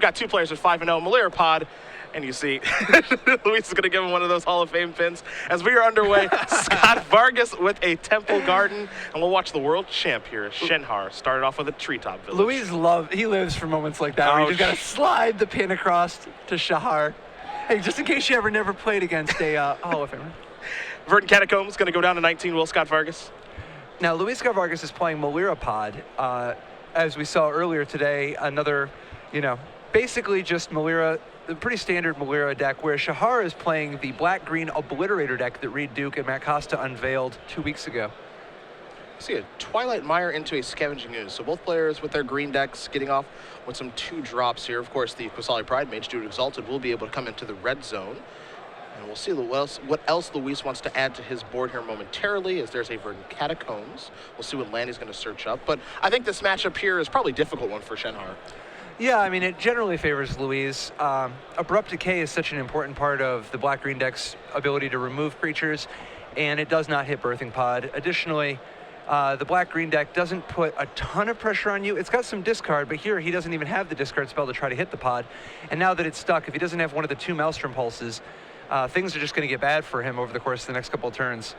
we've got two players with 5-0, Malira Pod, and you see, Luis is going to give him one of those Hall of Fame pins. As we are underway, Scott-Vargas with a Temple Garden, and we'll watch the world champ here, Shenhar, started off with a treetop village. Luis he lives for moments like that, where you just got to slide the pin across to Shahar. Hey, just in case you never played against a Hall of Famer. Verdant Catacombs going to go down to 19, Will Scott-Vargas. Now, Luis Scott-Vargas is playing Malira Pod. As we saw earlier today, another, basically just Malira, the pretty standard Malira deck, where Shahar is playing the black-green Obliterator deck that Reed Duke and Matt Costa unveiled 2 weeks ago. See a Twilight Mire into a Scavenging Ooze. So both players with their green decks getting off with some 2 drops here. Of course, the Qasali Pride Mage, due to Exalted, will be able to come into the red zone. And we'll see what else Luis wants to add to his board here momentarily, as there's a Verdant Catacombs. We'll see what land he's going to search up. But I think this matchup here is probably a difficult one for Shenhar. Yeah, I mean, it generally favors Luis. Abrupt Decay is such an important part of the black-green deck's ability to remove creatures, and it does not hit Birthing Pod. Additionally, the black-green deck doesn't put a ton of pressure on you. It's got some discard, but here he doesn't even have the discard spell to try to hit the pod. And now that it's stuck, if he doesn't have one of the 2 Maelstrom Pulses, things are just going to get bad for him over the course of the next couple of turns.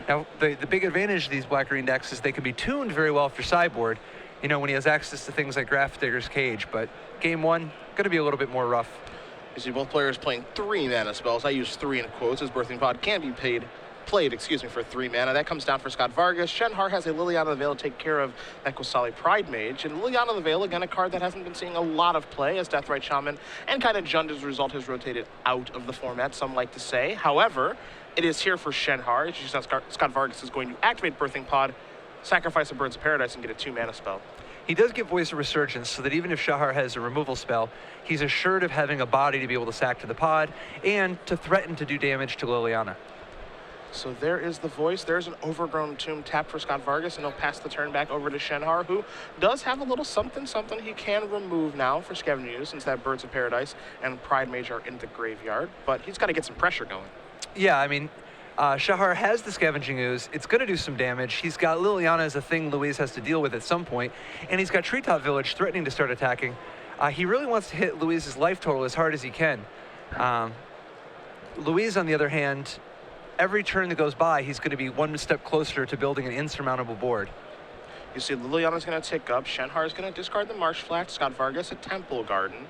Now, the big advantage of these black-green decks is they can be tuned very well for sideboard, when he has access to things like Grafdigger's Cage. But game 1, going to be a little bit more rough. You see both players playing 3 mana spells. I use 3 in quotes, as Birthing Pod can be played for 3 mana. That comes down for Scott-Vargas. Shenhar has a Liliana the Veil to take care of that Qasali Pride Mage. And Liliana the Veil, again, a card that hasn't been seeing a lot of play, as Deathrite Shaman and kind of Jund as a result has rotated out of the format, some like to say. However, it is here for Shenhar. As you saw, Scott-Vargas is going to activate Birthing Pod, sacrifice a Birds of Paradise, and get a 2 mana spell. He does get Voice of Resurgence, so that even if Shahar has a removal spell, he's assured of having a body to be able to sack to the pod and to threaten to do damage to Liliana. So there is the Voice. There's an Overgrown Tomb tapped for Scott-Vargas, and he'll pass the turn back over to Shenhar, who does have a little something he can remove now for Scavenging Ooze, since that Birds of Paradise and Pride Mage are in the graveyard. But he's got to get some pressure going. Yeah, I mean, Shahar has the Scavenging Ooze. It's going to do some damage. He's got Liliana as a thing Luis has to deal with at some point, and he's got Treetop Village threatening to start attacking. He really wants to hit Luis's life total as hard as he can. Luis, on the other hand, every turn that goes by, he's going to be 1 step closer to building an insurmountable board. You see Liliana's going to tick up. Shenhar is going to discard the Marsh Flat. Scott-Vargas a Temple Garden.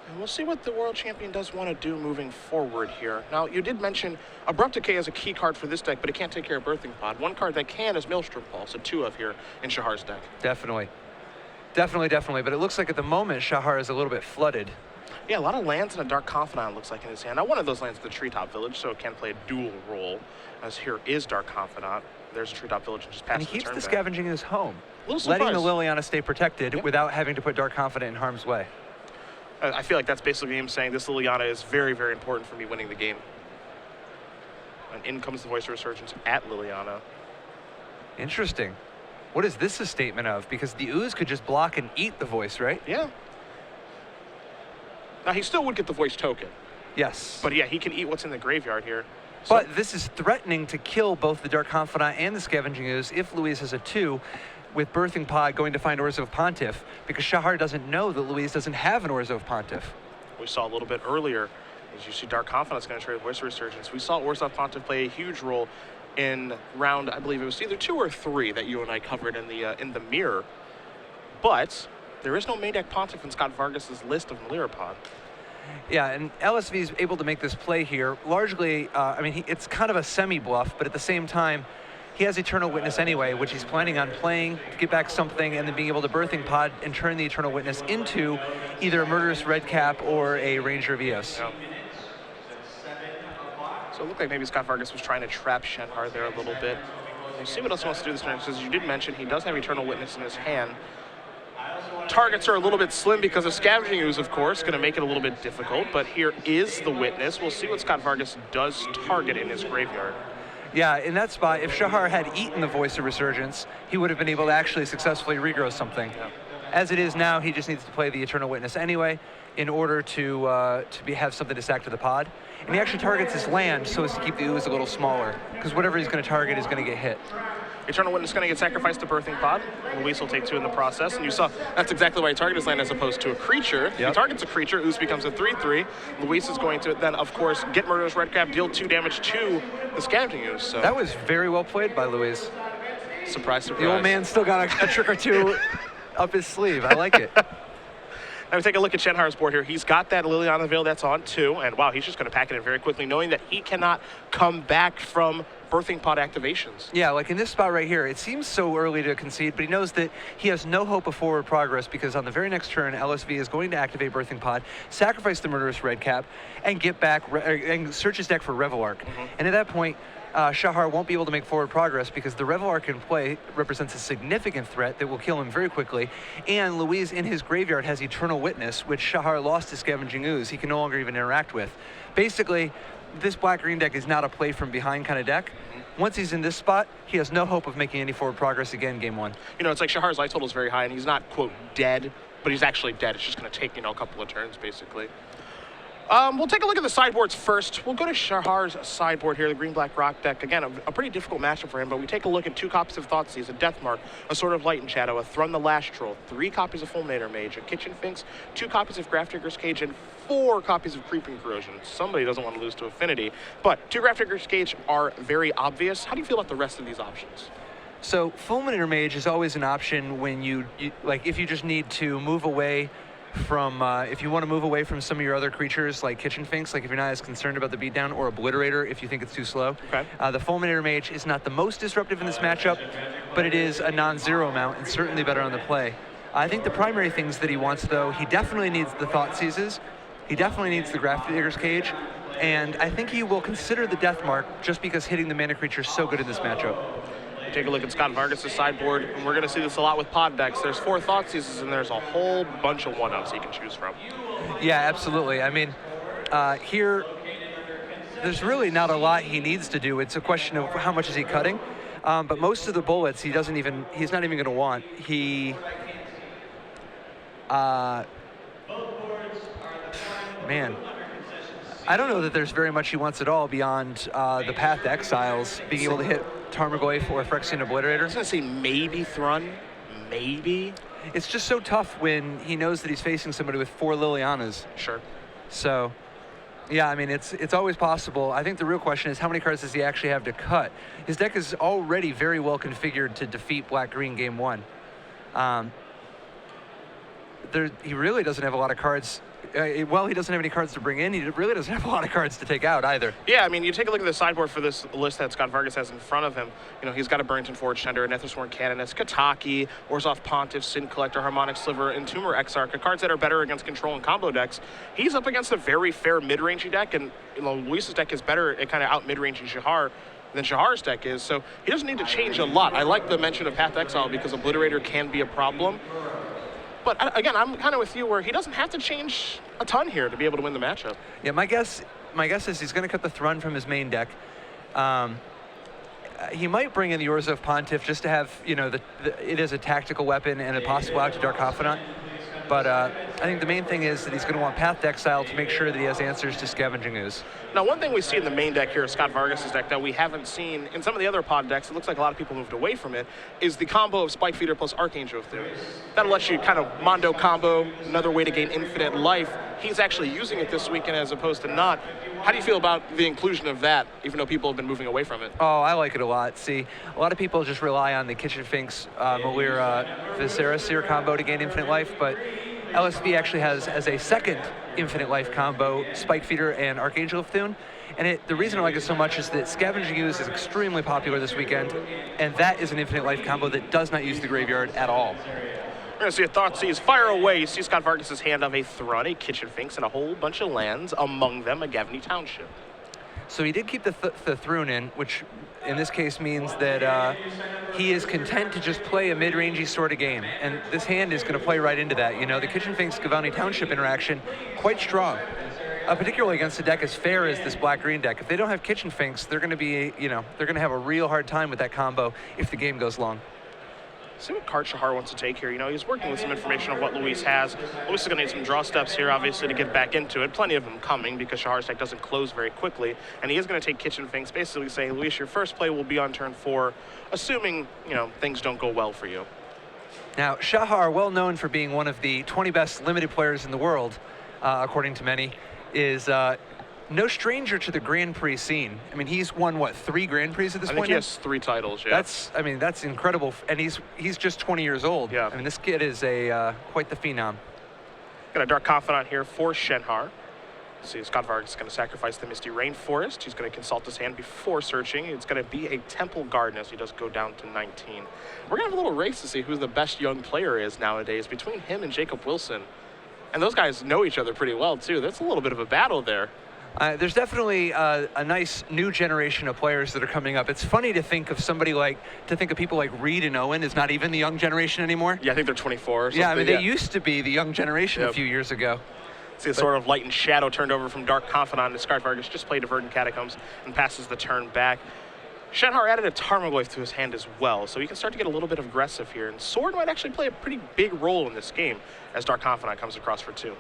And we'll see what the World Champion does want to do moving forward here. Now, you did mention Abrupt Decay is a key card for this deck, but it can't take care of Birthing Pod. One card that can is Maelstrom Pulse, so 2 of here in Shahar's deck. Definitely. But it looks like at the moment, Shahar is a little bit flooded. Yeah, a lot of lands and a Dark Confidant looks like in his hand. Now, one of those lands is the Treetop Village, so it can play a dual role, as here is Dark Confidant. There's a Treetop Village and just passes the turn back. And he keeps the Scavenging in his home, letting the Liliana stay protected without having to put Dark Confidant in harm's way. I feel like that's basically him saying this Liliana is very, very important for me winning the game. And in comes the Voice of Resurgence at Liliana. Interesting. What is this a statement of? Because the Ooze could just block and eat the Voice, right? Yeah. Now, he still would get the Voice token. Yes. But yeah, he can eat what's in the graveyard here. So. But this is threatening to kill both the Dark Confidant and the Scavenging Ooze if Luis has a 2, with Birthing Pod going to find Orzhov Pontiff, because Shahar doesn't know that Luis doesn't have an Orzhov Pontiff. We saw a little bit earlier, as you see Dark Confidant's going to trade Voice of Resurgence. We saw Orzhov Pontiff play a huge role in round, I believe it was either 2 or 3 that you and I covered in the mirror. But there is no main deck Pontiff in Scott-Vargas' list of Malira Pod. Yeah, and LSV is able to make this play here. Largely, it's kind of a semi-bluff, but at the same time, he has Eternal Witness anyway, which he's planning on playing to get back something and then being able to Birthing Pod and turn the Eternal Witness into either a Murderous Redcap or a Ranger of Eos. Yeah. So it looked like maybe Scott-Vargas was trying to trap Shenhar there a little bit. We'll see what else he wants to do this turn, because you did mention he does have Eternal Witness in his hand. Targets are a little bit slim because of Scavenging Ooze, of course, going to make it a little bit difficult, but here is the Witness. We'll see what Scott-Vargas does target in his graveyard. Yeah, in that spot, if Shahar had eaten the Voice of Resurgence, he would have been able to actually successfully regrow something. Yeah. As it is now, he just needs to play the Eternal Witness anyway in order to have something to sack to the pod. And he actually targets his land so as to keep the Ooze a little smaller, because whatever he's going to target is going to get hit. Eternal Witness is going to get sacrificed to Birthing Pod. Luis will take 2 in the process. And you saw that's exactly why he targeted his land as opposed to a creature. He targets a creature, Ooze becomes a 3/3. Luis is going to then, of course, get Murderous Redcap, deal 2 damage to the Scavenging Ooze. So that was very well played by Luis. Surprise, surprise. The old man still got a trick or two up his sleeve. I like it. Now we take a look at Shenhar's board here. He's got that Liliana Veil that's on 2, and wow, he's just going to pack it in very quickly, knowing that he cannot come back from Birthing Pod activations. Yeah, like in this spot right here, it seems so early to concede, but he knows that he has no hope of forward progress because on the very next turn, LSV is going to activate Birthing Pod, sacrifice the Murderous Redcap, and get back and search his deck for Revelark. And at that point, Shahar won't be able to make forward progress because the Revelark in play represents a significant threat that will kill him very quickly. And Luis in his graveyard has Eternal Witness, which Shahar lost to Scavenging Ooze. He can no longer even interact with. Basically, this black-green deck is not a play from behind kind of deck. Once he's in this spot, he has no hope of making any forward progress again game 1. You know, it's like Shahar's life total is very high, and he's not, quote, dead, but he's actually dead. It's just going to take, you know, a couple of turns, basically. We'll take a look at the sideboards first. We'll go to Shahar's sideboard here, the green-black rock deck. Again, a pretty difficult matchup for him, but we take a look at 2 copies of Thoughtseize, a Deathmark, a Sword of Light and Shadow, a Thrun the Last Troll, 3 copies of Fulminator Mage, a Kitchen Finks, 2 copies of Grafdigger's Cage, and 4 copies of Creeping Corrosion. Somebody doesn't want to lose to Affinity, but 2 Grafdigger's Cage are very obvious. How do you feel about the rest of these options? So Fulminator Mage is always an option when you like if you just need to move away from, if you want to move away from some of your other creatures like Kitchen Finks, like if you're not as concerned about the beatdown, or Obliterator if you think it's too slow. Okay. The Fulminator Mage is not the most disruptive in this matchup, but it is a non-zero amount and certainly better on the play. I think the primary things that he wants, though, he definitely needs the Thoughtseizes, he definitely needs the Grafdigger's Cage, and I think he will consider the Deathmark just because hitting the mana creature is so good in this matchup. Take a look at Scott-Vargas' sideboard, and we're going to see this a lot with pod decks. There's 4 Thoughtseizes, and there's a whole bunch of 1-ups he can choose from. Yeah, absolutely. I mean, here, there's really not a lot he needs to do. It's a question of how much is he cutting. But most of the bullets he's not even going to want. Man, I don't know that there's very much he wants at all beyond the Path to Exiles, being able to hit Tarmogoyf or Phyrexian Obliterator. I was going to say maybe Thrun, maybe. It's just so tough when he knows that he's facing somebody with 4 Lilianas. Sure. So, yeah, I mean, it's always possible. I think the real question is how many cards does he actually have to cut? His deck is already very well configured to defeat Black-Green game 1. He really doesn't have a lot of cards. Well, he doesn't have any cards to bring in. He really doesn't have a lot of cards to take out either. Yeah, I mean, you take a look at the sideboard for this list that Scott-Vargas has in front of him. You know, he's got a Burrington Forge Tender, a Nethersworn Canonist, Kataki, Orzhov Pontiff, Sin Collector, Harmonic Sliver, and Tumor Exarch, cards that are better against control and combo decks. He's up against a very fair mid-rangey deck, and you know, Luis's deck is better at kind of out mid-ranging Shahar than Shahar's deck is, so he doesn't need to change a lot. I like the mention of Path to Exile because Obliterator can be a problem. But again, I'm kind of with you where he doesn't have to change a ton here to be able to win the matchup. Yeah, my guess is he's going to cut the Thrun from his main deck. He might bring in the Orzhov Pontiff just to have, you know, it as a tactical weapon and a possible out to Dark Confidant. But I think the main thing is that he's going to want Path to Exile to make sure that he has answers to Scavenging Ooze. Now, one thing we see in the main deck here, Scott-Vargas' deck, that we haven't seen in some of the other pod decks, it looks like a lot of people moved away from it, is the combo of Spike Feeder plus Archangel of Doom. That'll let you kind of Mondo combo, another way to gain infinite life. He's actually using it this weekend as opposed to not. How do you feel about the inclusion of that, even though people have been moving away from it? Oh, I like it a lot. See, a lot of people just rely on the Kitchen Finks, Malira, Viscera Seer combo to gain infinite life, but LSV actually has as a second infinite life combo Spike Feeder and Archangel of Thune. And the reason I like it so much is that Scavenging Ooze is extremely popular this weekend, and that is an infinite life combo that does not use the graveyard at all. We're going to see a Thoughtseize fire away. You see Scott-Vargas' hand of a Thrun, a Kitchen Finks, and a whole bunch of lands, among them a Gavney Township. So he did keep the Thrun in, which in this case means that he is content to just play a mid-rangey sort of game. And this hand is going to play right into that. You know, the Kitchen Finks Gavney Township interaction, quite strong. Particularly against a deck as fair as this black-green deck. If they don't have Kitchen Finks, they're going to be, you know, they're going to have a real hard time with that combo if the game goes long. See what card Shahar wants to take here. He's working with some information on what Luis has. Luis is going to need some draw steps here, obviously, to get back into it. Plenty of them coming because Shahar's deck doesn't close very quickly. And he is going to take Kitchen Finks, basically saying, Luis, your first play will be on turn 4, assuming, things don't go well for you. Now, Shahar, well known for being one of the 20 best limited players in the world, according to many, is no stranger to the Grand Prix scene. I mean, he's won, what, 3 Grand Prix at this point? I think he has 3 titles, yeah. That's incredible. And he's just 20 years old. Yeah. I mean, this kid is quite the phenom. Got a Dark Confidant here for Shenhar. See, Scott-Vargas is going to sacrifice the Misty Rainforest. He's going to consult his hand before searching. It's going to be a Temple Garden as he does go down to 19. We're going to have a little race to see who the best young player is nowadays between him and Jacob Wilson. And those guys know each other pretty well, too. That's a little bit of a battle there. There's definitely a nice new generation of players that are coming up. It's funny to think of people like Reed and Owen is not even the young generation anymore. Yeah, I think they're 24 or something. Yeah, I mean, they used to be the young generation a few years ago. See a sort of light and shadow turned over from Dark Confidant, and Scott-Vargas just played Verdant Catacombs and passes the turn back. Shenhar added a Tarmogoyf to his hand as well, so he can start to get a little bit aggressive here. And Sword might actually play a pretty big role in this game as Dark Confidant comes across for 2.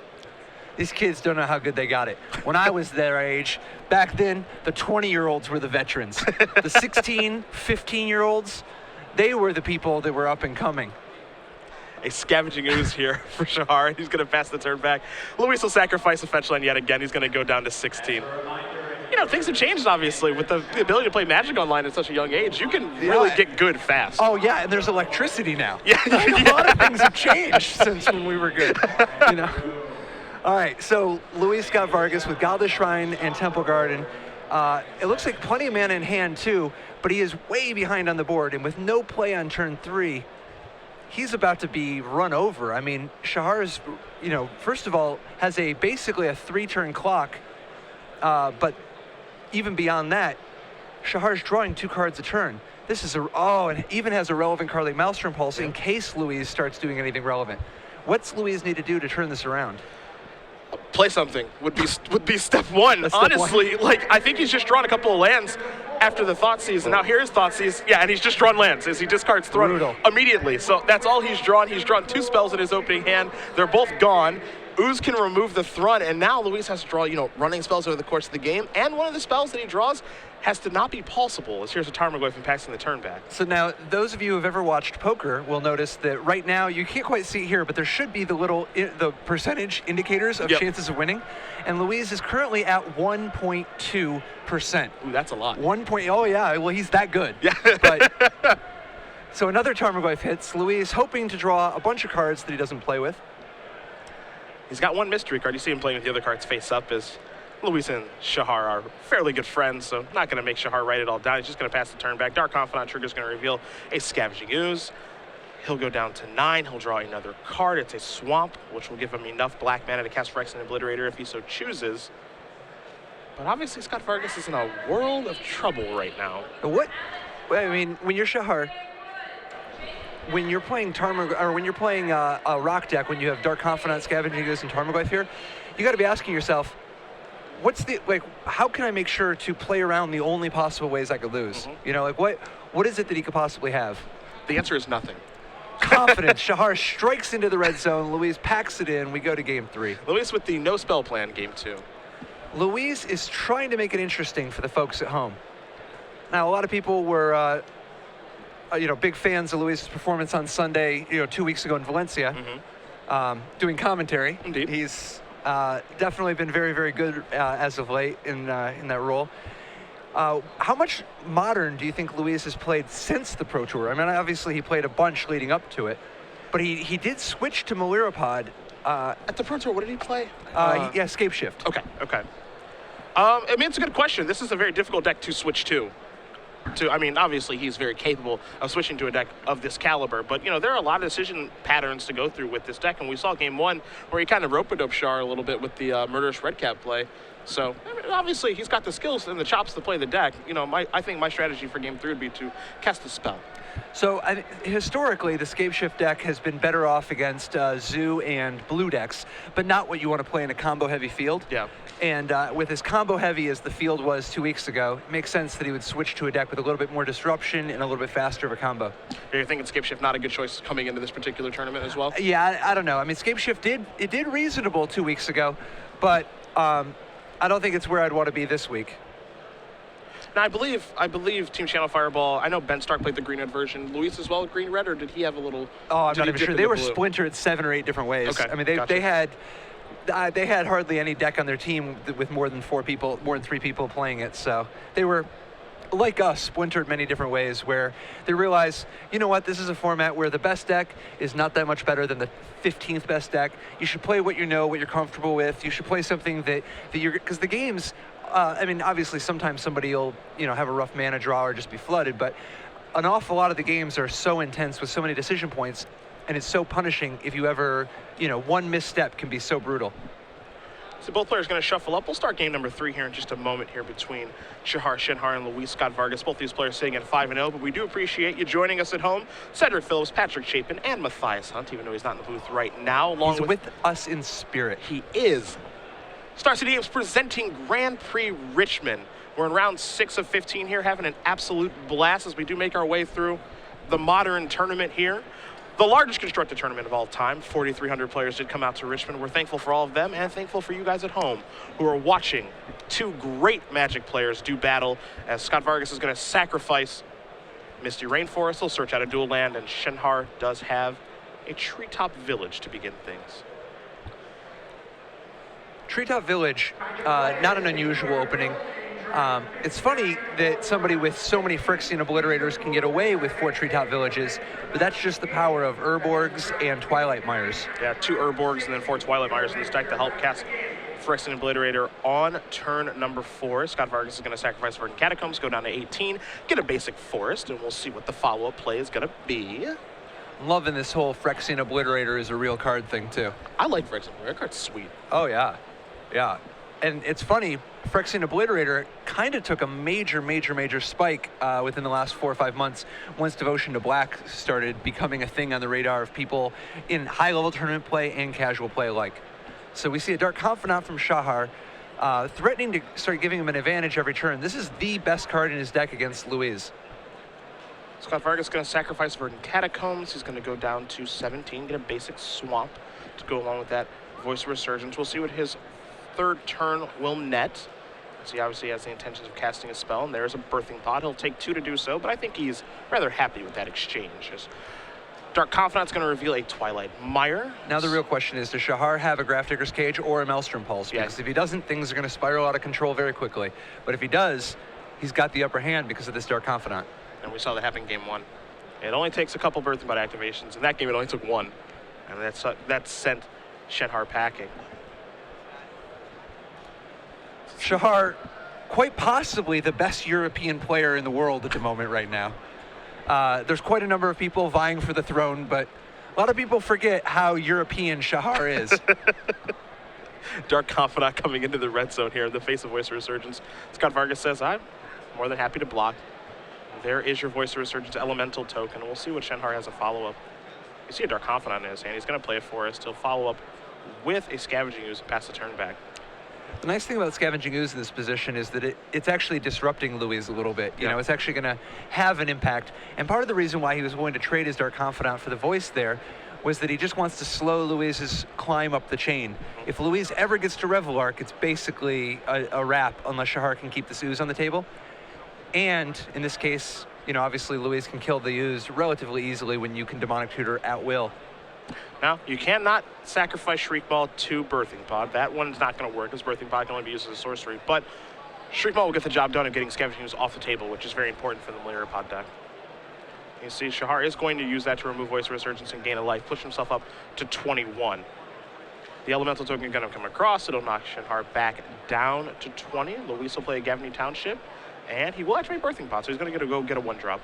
These kids don't know how good they got it. When I was their age, back then, the 20-year-olds were the veterans. The 16, 15-year-olds, they were the people that were up and coming. A Scavenging Ooze here for Shahar. He's going to pass the turn back. Luis will sacrifice a fetch line yet again. He's going to go down to 16. Things have changed, obviously, with the ability to play Magic online at such a young age. You can really get good fast. Oh, yeah, and there's electricity now. Yeah, a lot of things have changed since when we were good, All right, so Luis Scott-Vargas with Godless Shrine and Temple Garden. It looks like plenty of mana in hand, too, but he is way behind on the board, and with no play on turn 3, he's about to be run over. I mean, Shahar's, first of all, has basically a 3-turn clock, but even beyond that, Shahar's drawing 2 cards a turn. This is and even has a relevant card like Maelstrom Pulse in case Luis starts doing anything relevant. What's Luis need to do to turn this around? Play something would be step 1. Honestly, I think he's just drawn a couple of lands after the Thought Seize, and now here's Thought Seize. Yeah, and he's just drawn lands as he discards Throne immediately. So that's all he's drawn. He's drawn 2 spells in his opening hand. They're both gone. Ooze can remove the Thrun, and now Luis has to draw, running spells over the course of the game, and one of the spells that he draws has to not be pulsable, as here's a Tarmogoyf and passing the turn back. So now, those of you who have ever watched poker will notice that right now, you can't quite see here, but there should be the percentage indicators of chances of winning, and Luis is currently at 1.2%. Ooh, that's a lot. Oh yeah, well he's that good. Yeah. But, so another Tarmogoyf hits. Luis hoping to draw a bunch of cards that he doesn't play with. He's got 1 mystery card. You see him playing with the other cards face up as Luis and Shahar are fairly good friends, so not going to make Shahar write it all down. He's just going to pass the turn back. Dark Confidant Trigger's going to reveal a Scavenging Ooze. He'll go down to 9. He'll draw another card. It's a Swamp, which will give him enough black mana to cast Phyrexian Obliterator if he so chooses. But obviously, Scott-Vargas is in a world of trouble right now. I mean, when you're Shahar, when you're playing when you're playing a rock deck, when you have Dark Confidant, Scavenging Ooze, and Tarmogoyf here, you got to be asking yourself, how can I make sure to play around the only possible ways I could lose? What is it that he could possibly have? The answer is nothing. Confidence. Shahar strikes into the red zone. Luis packs it in. We go to game 3. Luis with the no spell plan, game 2. Luis is trying to make it interesting for the folks at home. Now, a lot of people were, big fans of Luis's performance on Sunday, 2 weeks ago in Valencia, doing commentary. Indeed. He's definitely been very, very good as of late in that role. How much Modern do you think Luis has played since the Pro Tour? I mean, obviously he played a bunch leading up to it, but he did switch to Melirapod. At the Pro Tour, what did he play? Scape Shift. Okay. I mean, it's a good question. This is a very difficult deck to switch to. Obviously he's very capable of switching to a deck of this caliber, but there are a lot of decision patterns to go through with this deck, and we saw game 1 where he kind of rope-a-dope Shahar a little bit with the Murderous Redcap play. So obviously he's got the skills and the chops to play the deck. I think my strategy for game 3 would be to cast a spell. So historically, the Scape Shift deck has been better off against Zoo and Blue decks, but not what you want to play in a combo-heavy field. Yeah. And with as combo heavy as the field was 2 weeks ago, it makes sense that he would switch to a deck with a little bit more disruption and a little bit faster of a combo. You're thinking Scape Shift not a good choice coming into this particular tournament as well? Yeah, I don't know. I mean, Scape Shift did reasonable 2 weeks ago, but I don't think it's where I'd want to be this week. Now, I believe Team Channel Fireball, I know Ben Stark played the green-red version. Luis as well, green-red, or did he have a little... Oh, I'm not even sure. They were splintered 7 or 8 different ways. Okay, I mean, gotcha. they had hardly any deck on their team with more than 3 people playing it. So they were, like us, splintered many different ways where they realize, you know what, this is a format where the best deck is not that much better than the 15th best deck. You should play what you know, what you're comfortable with. You should play something that you're, because the games, I mean, obviously sometimes somebody will, have a rough mana draw or just be flooded, but an awful lot of the games are so intense with so many decision points, and it's so punishing if you ever, one misstep can be so brutal. So both players going to shuffle up. We'll start game number 3 here in just a moment here between Shahar, Shenhar, and Luis Scott-Vargas. Both these players sitting at 5-0, but we do appreciate you joining us at home. Cedric Phillips, Patrick Chapin, and Matthias Hunt, even though he's not in the booth right now. He's with us in spirit. He is. Star City Games presenting Grand Prix Richmond. We're in round 6 of 15 here, having an absolute blast as we do make our way through the modern tournament here. The largest constructed tournament of all time. 4,300 players did come out to Richmond. We're thankful for all of them and thankful for you guys at home who are watching 2 great Magic players do battle as Scott-Vargas is going to sacrifice Misty Rainforest. He'll search out a dual land, and Shenhar does have a Treetop Village to begin things. Treetop Village, not an unusual opening. It's funny that somebody with so many Phyrexian Obliterators can get away with 4 Treetop Villages, but that's just the power of Urborgs and Twilight Mires. Yeah, 2 Urborgs and then 4 Twilight Mires in this deck to help cast Phyrexian Obliterator on turn number 4. Scott-Vargas is going to sacrifice Verdant Catacombs, go down to 18, get a basic Forest, and we'll see what the follow-up play is going to be. I'm loving this whole Phyrexian Obliterator is a real card thing, too. I like Phyrexian Obliterator. That card's sweet. Oh, yeah. Yeah. And it's funny, Phyrexian Obliterator kind of took a major spike within the last 4 or 5 months once Devotion to Black started becoming a thing on the radar of people in high-level tournament play and casual play alike. So we see a Dark Confidant from Shahar, threatening to start giving him an advantage every turn. This is the best card in his deck against Luis. Scott-Vargas is going to sacrifice Verdant Catacombs. He's going to go down to 17, get a basic Swamp to go along with that Voice of Resurgence. We'll see what his 3rd turn will net. So he obviously has the intentions of casting a spell, and there's a Birthing Pod. He'll take 2 to do so, but I think he's rather happy with that exchange. As Dark Confidant's going to reveal a Twilight Mire. Now the real question is, does Shahar have a Grafdigger's Cage or a Maelstrom Pulse? Yes. Because if he doesn't, things are going to spiral out of control very quickly. But if he does, he's got the upper hand because of this Dark Confidant. And we saw that happen in game 1. It only takes a couple Birthing Pod activations. In that game, it only took 1. And that sent Shenhar packing. Shahar, quite possibly the best European player in the world at the moment right now. There's quite a number of people vying for the throne, but a lot of people forget how European Shahar is. Dark Confidant coming into the red zone here in the face of Voice of Resurgence. Scott-Vargas says, I'm more than happy to block. There is your Voice of Resurgence Elemental token. We'll see what Shenhar has a follow-up. You see a Dark Confidant in his hand. He's going to play a Forest. He'll follow up with a Scavenging Ooze and pass the turn back. The nice thing about Scavenging Ooze in this position is that it's actually disrupting Luis a little bit. You know, it's actually going to have an impact. And part of the reason why he was willing to trade his Dark Confidant for the Voice there was that he just wants to slow Luis's climb up the chain. If Luis ever gets to Revelark, it's basically a wrap unless Shahar can keep this Ooze on the table. And in this case, obviously Luis can kill the Ooze relatively easily when you can Demonic Tutor at will. Now, you cannot sacrifice Shriekmaw to Birthing Pod. That one's not going to work because Birthing Pod can only be used as a sorcery. But Shriekmaw will get the job done of getting Scavenging Ooze off the table, which is very important for the Malaria Pod deck. You see, Shahar is going to use that to remove Voice of Resurgence and gain a life, push himself up to 21. The Elemental token is going to come across. It'll knock Shenhar back down to 20. Luis will play a Gavany Township, and he will activate Birthing Pod, so he's going to go get a 1-drop.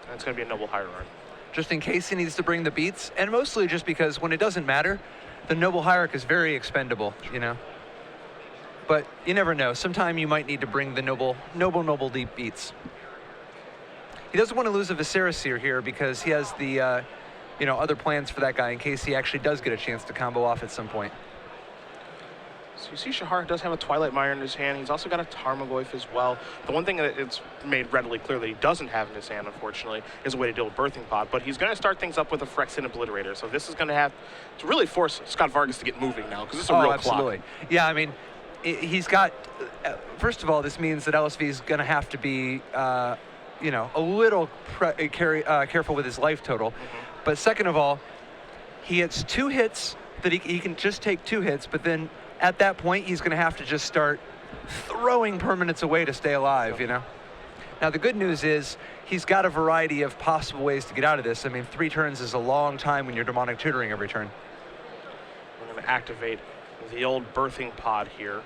And it's going to be a Noble Hierarch. Just in case he needs to bring the beats, and mostly just because when it doesn't matter, the Noble Hierarch is very expendable, But you never know. Sometime you might need to bring the noble deep beats. He doesn't want to lose a Viserys Seer here because he has the, other plans for that guy in case he actually does get a chance to combo off at some point. So you see Shahar does have a Twilight Mire in his hand. He's also got a Tarmogoyf as well. The one thing that it's made readily clear that he doesn't have in his hand, unfortunately, is a way to deal with Birthing Pod. But he's going to start things up with a Phyrexian Obliterator. So this is going to have to really force Scott-Vargas to get moving now, because this is a real absolutely. clock. Yeah, I mean, he's got, first of all, this means that LSV is going to have to be, you know, a little careful with his life total. But second of all, he hits 2 hits that he can just take 2 hits, but then at that point, he's going to have to just start throwing permanents away to stay alive, you know? Now, the good news is he's got a variety of possible ways to get out of this. I mean, 3 turns is a long time when you're demonic tutoring every turn. We're going to activate the old Birthing Pod here.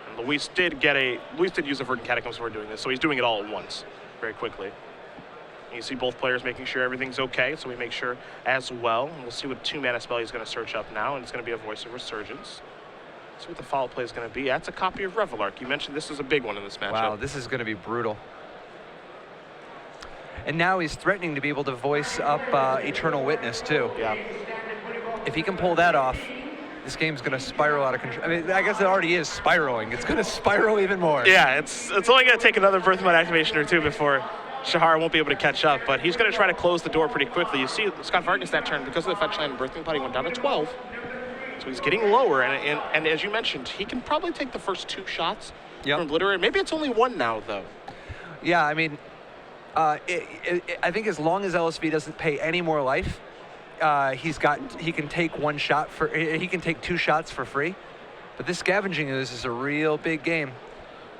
And Luis did use a Verdant Catacombs before doing this, so he's doing it all at once, very quickly. And you see both players making sure everything's okay, so we make sure as well. And we'll see what 2-mana spell he's going to search up now, and it's going to be a Voice of Resurgence. See what the follow play is going to be. That's a copy of Revelark. You mentioned this is a big one in this matchup. Wow, this is going to be brutal. And now he's threatening to be able to voice up Eternal Witness, too. Yeah. If he can pull that off, this game's going to spiral out of control. I mean, I guess it already is spiraling. It's going to spiral even more. Yeah, it's only going to take another Birth Mod activation or 2 before Shahar won't be able to catch up, but he's going to try to close the door pretty quickly. You see Scott-Vargas that turn, because of the fetch land and Birthing Pod, he went down to 12. So he's getting lower, and as you mentioned, he can probably take the first 2 shots from Obliterator. Maybe it's only 1 now, though. Yeah, I mean, I think as long as LSV doesn't pay any more life, he can take 1 shot he can take 2 shots for free. But this Scavenging Ooze is a real big game.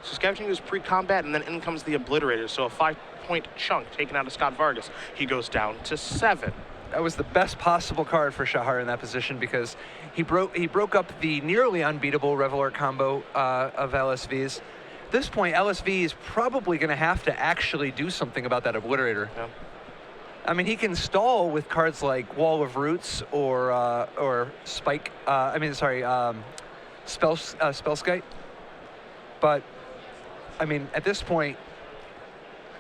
So Scavenging Ooze pre-combat, and then in comes the Obliterator. So a 5-point chunk taken out of Scott-Vargas. He goes down to 7. That was the best possible card for Shahar in that position, because he broke up the nearly unbeatable Revelark combo of LSVs. At this point, LSV is probably going to have to actually do something about that Obliterator. Yeah. I mean, he can stall with cards like Wall of Roots or Spike. Spellskite. But I mean, at this point,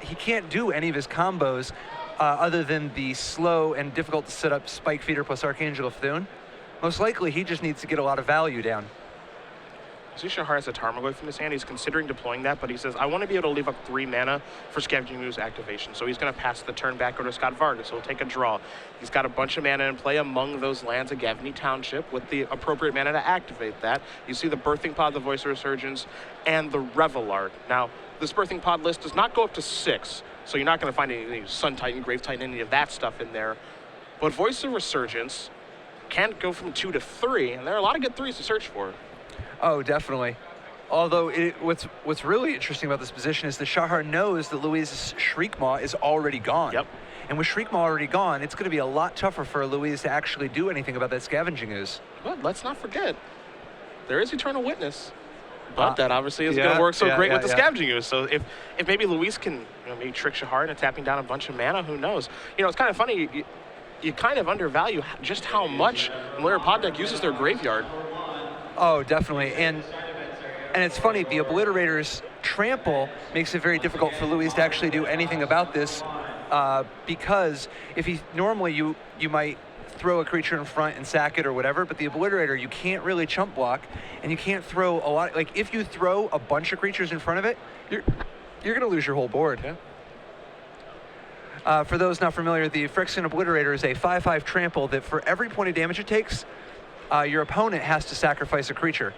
he can't do any of his combos other than the slow and difficult to set up Spike Feeder plus Archangel of Thune. Most likely, he just needs to get a lot of value down. See, Shahar has a Tarmogoyf in his hand. He's considering deploying that, but he says, I want to be able to leave up 3 mana for Scavenging Ooze activation. So he's going to pass the turn back over to Scott-Vargas. So he'll take a draw. He's got a bunch of mana in play among those lands of Gavany Township with the appropriate mana to activate that. You see the Birthing Pod, the Voice of Resurgence, and the Revelark. Now, this Birthing Pod list does not go up to 6, so you're not going to find any Sun Titan, Grave Titan, any of that stuff in there. But Voice of Resurgence can go from 2 to 3, and there are a lot of good 3s to search for. Oh, definitely. Although what's really interesting about this position is that Shahar knows that Louise's Shriekmaw is already gone. Yep. And with Shriekmaw already gone, it's going to be a lot tougher for Louise to actually do anything about that Scavenging Ooze. But let's not forget, there is Eternal Witness. But that obviously isn't going to work so great with the Scavenging Ooze. So if maybe Louise can maybe trick Shahar into tapping down a bunch of mana, who knows? It's kind of funny. You kind of undervalue just how much Malaria Pod deck uses their graveyard. Oh, definitely. And it's funny, the Obliterator's trample makes it very difficult for Louise to actually do anything about this, because if normally you might throw a creature in front and sack it or whatever, but the Obliterator, you can't really chump block, and you can't throw a lot. Like, if you throw a bunch of creatures in front of it, you're going to lose your whole board. Yeah. For those not familiar, the Phyrexian Obliterator is a 5/5 trample that for every point of damage it takes, your opponent has to sacrifice a creature.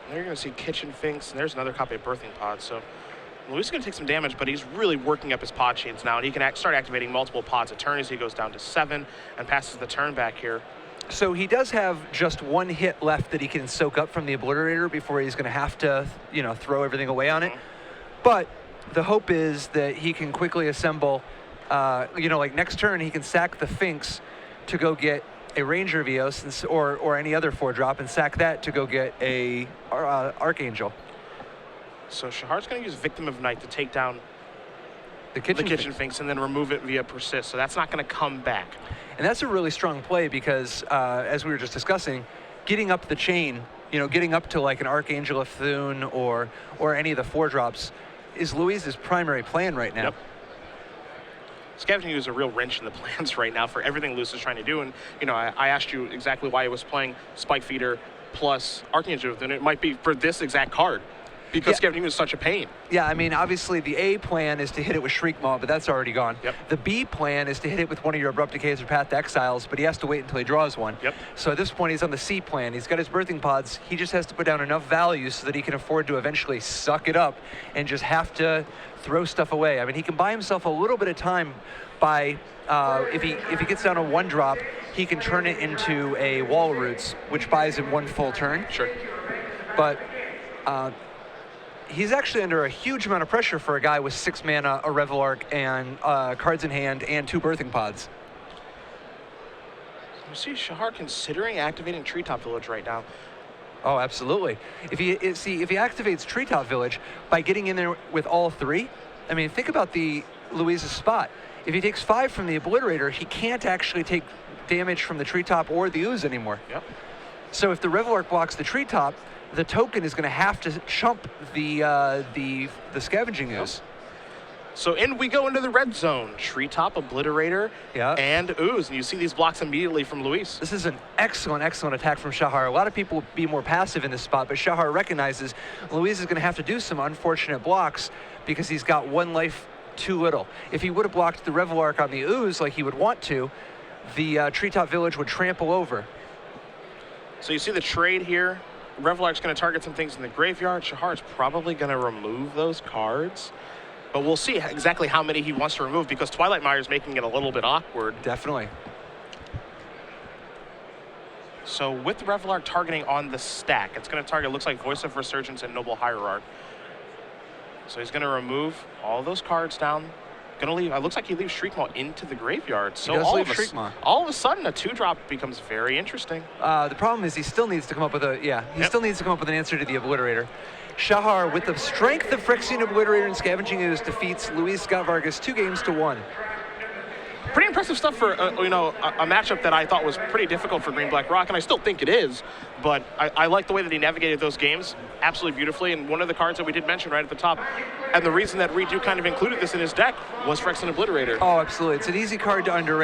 There you're going to see Kitchen Finks, and there's another copy of Birthing Pod. So Luis is going to take some damage, but he's really working up his pod chains now, and he can start activating multiple pods a turn as he goes down to 7 and passes the turn back here. So he does have just 1 hit left that he can soak up from the Obliterator before he's going to have to, throw everything away on it. But the hope is that he can quickly assemble, like next turn he can sack the Finks to go get a Ranger of Eos or any other 4-drop and sack that to go get a Archangel. So Shahar's going to use Victim of Night to take down the Kitchen Finks and then remove it via Persist. So that's not going to come back. And that's a really strong play because, as we were just discussing, getting up the chain, getting up to like an Archangel of Thune or any of the 4-drops is Louise's primary plan right now. Yep. Scavenging Ooze is a real wrench in the plans right now for everything Luis is trying to do. And, I asked you exactly why he was playing Spike Feeder plus Archangel, then it might be for this exact card. Because Scavenging is such a pain. Yeah, I mean, obviously the A plan is to hit it with Shriek Maw, but that's already gone. Yep. The B plan is to hit it with one of your Abrupt Decays or Path to Exiles, but he has to wait until he draws one. Yep. So at this point, he's on the C plan. He's got his Birthing Pods. He just has to put down enough value so that he can afford to eventually suck it up and just have to throw stuff away. I mean, he can buy himself a little bit of time by, if he gets down a 1-drop, he can turn it into a Wall Roots, which buys him 1 full turn. Sure. But he's actually under a huge amount of pressure for a guy with 6 mana, a Revelark, and cards in hand, and 2 Birthing Pods. You see Shahar considering activating Treetop Village right now. Oh, absolutely. If he activates Treetop Village by getting in there with all 3, I mean, think about the Louise's spot. If he takes 5 from the Obliterator, he can't actually take damage from the Treetop or the Ooze anymore. Yep. So if the Revelark blocks the Treetop, the token is going to have to chump the Scavenging Ooze. So in we go into the red zone. Treetop, Obliterator, and Ooze. And you see these blocks immediately from Luis. This is an excellent, excellent attack from Shahar. A lot of people would be more passive in this spot, but Shahar recognizes Luis is going to have to do some unfortunate blocks because he's got 1 life too little. If he would have blocked the Revelark on the Ooze like he would want to, the Treetop Village would trample over. So you see the trade here. Revelark's going to target some things in the graveyard. Shahar's probably going to remove those cards. But we'll see exactly how many he wants to remove because Twilight Mire's making it a little bit awkward. Definitely. So with the Revelark targeting on the stack, it's going to target, looks like Voice of Resurgence and Noble Hierarch. So he's going to remove all those cards down. Going to leave, it looks like he leaves Shriek Maw into the graveyard. So all of a sudden, a 2-drop becomes very interesting. The problem is he still needs to come up with still needs to come up with an answer to the Obliterator. Shahar, with the strength of Phyrexian Obliterator and Scavenging Ooze, defeats Luis Scott-Vargas 2 games to 1. Pretty impressive stuff for a matchup that I thought was pretty difficult for Green Black Rock, and I still think it is. But I like the way that he navigated those games absolutely beautifully. And one of the cards that we did mention right at the top, and the reason that Redo kind of included this in his deck was Phyrexian Obliterator. Oh, absolutely. It's an easy card to underrate.